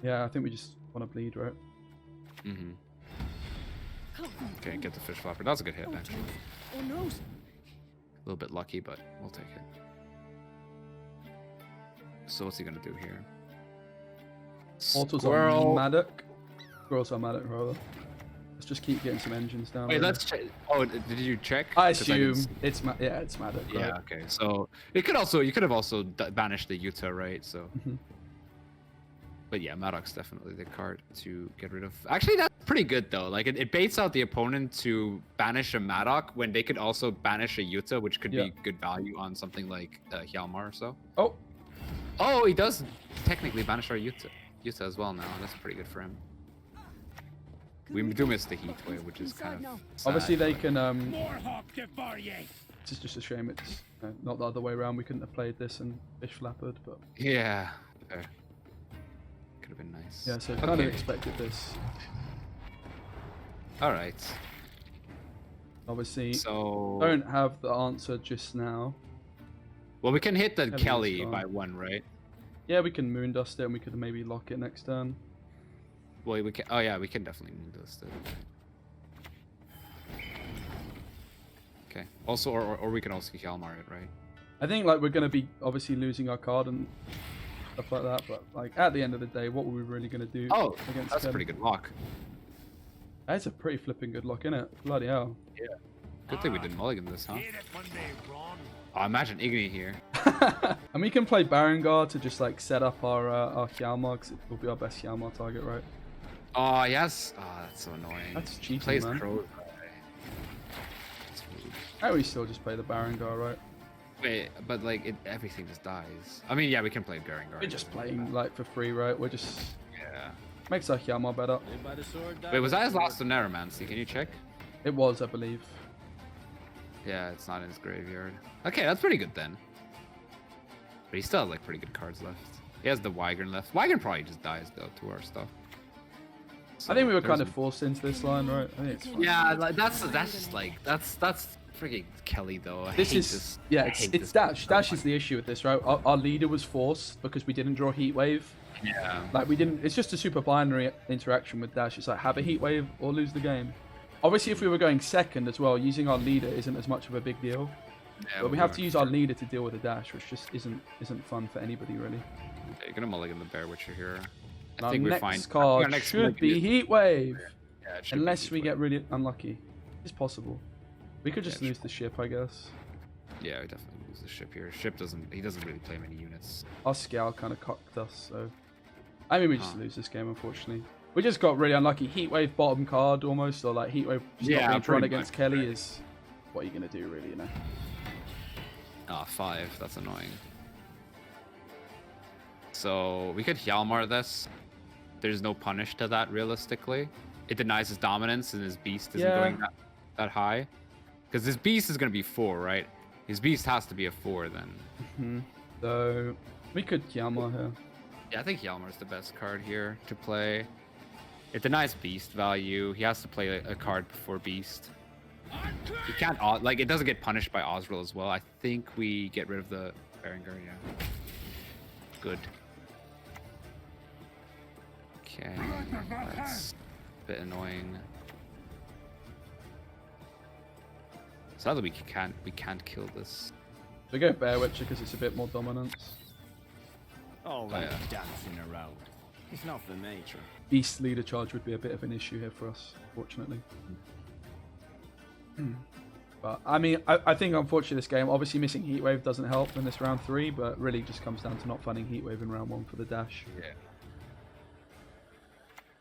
Yeah, I think we just want to bleed, right? Mm-hmm. Okay, get the fish flapper. That was a good hit, actually. Oh no! A little bit lucky, but we'll take it. So what's he gonna do here? Portals Squirrel. on Madoc. Squirrels on Madoc, rather. Let's just keep getting some engines down. Wait, there. let's check. Oh, did you check? I 'Cause didn't assume it's it's Madoc. Right? Yeah. Okay. So you could have also banished the Utah, right? So. Mhm. But yeah, Madoc's definitely the card to get rid of. Actually, that's pretty good though. Like it baits out the opponent to banish a Madoc when they could also banish a Utah, which could Yeah. be good value on something like Hjalmar or so. Oh, Oh, he does technically banish our Utah as well now. That's pretty good for him. We do miss the heat wave, which is kind of sad, obviously they but- can. Warhawk devour ye! It's just a shame it's not the other way around. We couldn't have played this and fish flappered, but Yeah. Fair. Could have been nice. yeah. So kind of expected this. All right. Obviously, So. don't have the answer just now. Well, we can hit the Kelly's Kelly fine. by 1, right? Yeah, we can Moondust it, and we could maybe lock it next turn. Well, we can. Oh yeah, we can definitely do this. Okay. Also, or we can also Hjalmar it, right? I think like we're gonna be obviously losing our card and stuff like that, but like at the end of the day, what were we really gonna do? Oh, against that's a Kelly? pretty good lock. That's a pretty flipping good lock, isn't it? Bloody hell. Good thing we didn't mulligan this, huh? Get it when they run. Oh, imagine Igni here. And we can play Baron Guard to just like set up our Hjalmar, 'cause it will be our best Hjalmar target, right? Oh yes. Oh, that's so annoying. That's He cheating, plays man. Crow. That's rude. I we still just play the Baron Guard, right? Wait, but like everything just dies. I mean, yeah, we can play Garen Guard. We're just playing like for free, right? We're just Yeah. makes our Hjalmar better. Wait, was that his last on Neuromancy? Can you check? It was, I believe. Yeah, it's not in his graveyard. Okay, that's pretty good then. But he still has like pretty good cards left. He has the Wyvern left. Wyvern probably just dies though to our stuff. So, I think we were there's kind of forced into this line, right? I think it's fine. Yeah, like, that's just like that's freaking Kelly though. I This hate is this. yeah, I it's hate it's this Dash. so Dash much. is the issue with this, right? Our leader was forced because we didn't draw Heat Wave. Yeah. Like we didn't. It's just a super binary interaction with Dash. It's like have a Heat Wave or lose the game. Obviously, if we were going second as well, using our leader isn't as much of a big deal. Yeah, But we have were. to use our leader to deal with a Dash, which just isn't fun for anybody really. Yeah, you're gonna mulligan the Bear Witcher here. Our we're next fine. I think card our next should mulligan be is- Heat Wave, Yeah, it should be unless Heat we Wave. get really unlucky. It's possible. We could just Yeah, lose the ship, I guess. Yeah, we definitely lose the ship here. Ship doesn't. He doesn't really play many units. Our Skial kind of cocked us, so I mean we just Huh. lose this game, unfortunately. We just got really unlucky. Heat Wave bottom card almost, or like Heat Wave just Yeah, not being drawn pretty against much, Kelly right. is what are you gonna do, really, you know? Ah, 5. That's annoying. So we could Hjalmar this. There's no punish to that realistically. It denies his dominance and his beast isn't Yeah. going that high. Because his beast is gonna be 4, right? His beast has to be a 4 then. So we could Hjalmar here. Yeah, I think Hjalmar is the best card here to play. It denies beast value. He has to play a card before beast. He can't like it doesn't get punished by Osriel as well. I think we get rid of the Berengar, yeah. Good. Okay, that's a bit annoying. Sadly, we can't kill this. We go Bear Witcher because it's a bit more dominance. All that that dancing around. It's not for nature. Beast leader charge would be a bit of an issue here for us, fortunately. But I mean, I think unfortunately this game, obviously missing Heatwave doesn't help in this round 3, but really just comes down to not finding Heatwave in round 1 for the dash. Yeah.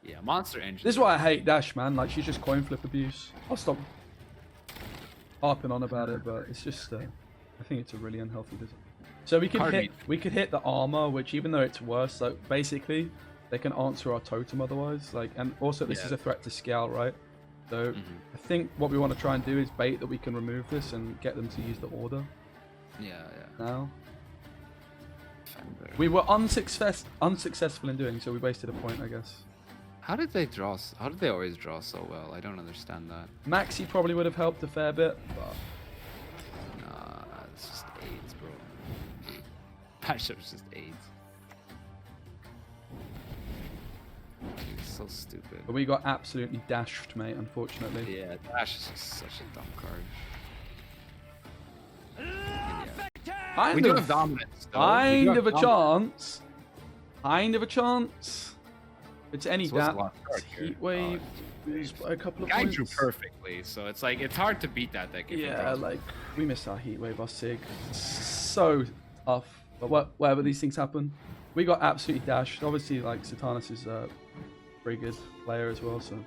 Yeah, Monster Engine. This is why I hate Dash, man. Like, she's just coin flip abuse. I'll stop harping on about it, but it's just, I think it's a really unhealthy design. So we could hit the armor, which even though it's worse, like basically they can answer our totem otherwise. Like, and also this is a threat to Skial, right? So I think what we want to try and do is bait that we can remove this and get them to use the order. Yeah. Now Defender. we were unsuccessful in doing so. We wasted a point, I guess. How did they draw? How did they always draw so well? I don't understand that. Maxi probably would have helped a fair bit, but Nah, it's just AIDS, bro. Matchup's just AIDS. He's so stupid. we got absolutely dashed, mate. Unfortunately. Yeah, Dash is just such a dumb card. Kind We do of- have dominance. Though. Kind of a chance. chance. Kind of a chance. It's any So what's that. the last card here? Heat wave. Lose by a couple of Guy points. drew perfectly, so it's like it's hard to beat that deck. If you Yeah, draw. like we missed our heat wave, our sig. So tough. But whatever, these things happen. We got absolutely dashed. Obviously, like Satanas is a very good player as well, so